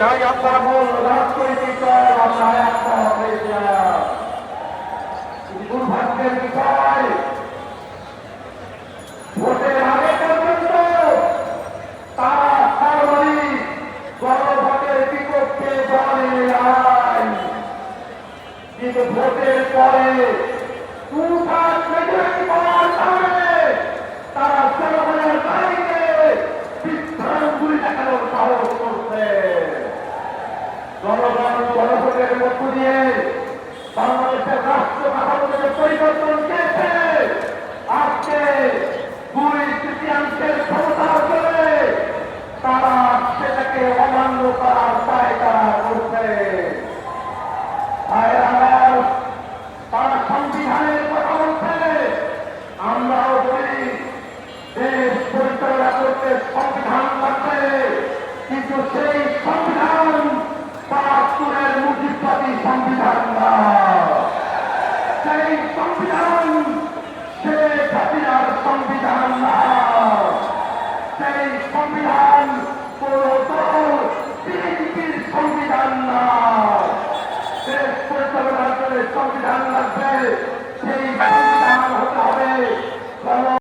তাই আপনারা মূল রাজনৈতিক দল আমরা একমত হয়েছিলাম। দুর্ভাগ্যের বিষয় ভোটের আগে পর্যন্ত তারা সর্বাধিক গণভোটের বিপক্ষে বলে লড়াই, কিন্তু ভোটের পরে তারা জনগণের বাইরে বিভ্রান্তি দেখানোর সাহস করছে। জনগণ গণভোটের মধ্য দিয়ে বাংলাদেশের রাষ্ট্র কাঠামোকে পরিবর্তন চেয়েছে। আজকে 2/3 ক্ষমতা করে তারা সেটাকে অমান্য করার পায়তারা করছে। তারা সংবিধানের কথা বলছে, আমরাও বলি দেশ পরিচালনা করতে সংবিধান লাগবে, কিন্তু সেই সংবিধান ৭২-এর মুজিববাদী সংবিধান না। সেই সংবিধান শেখ হাসিনার সংবিধান না। সেই সংবিধান কোন দল বিএনপির সংবিধান না। দেশ পরিচালনার জন্য সংবিধান লাগবে, সেই সংবিধান হতে হবে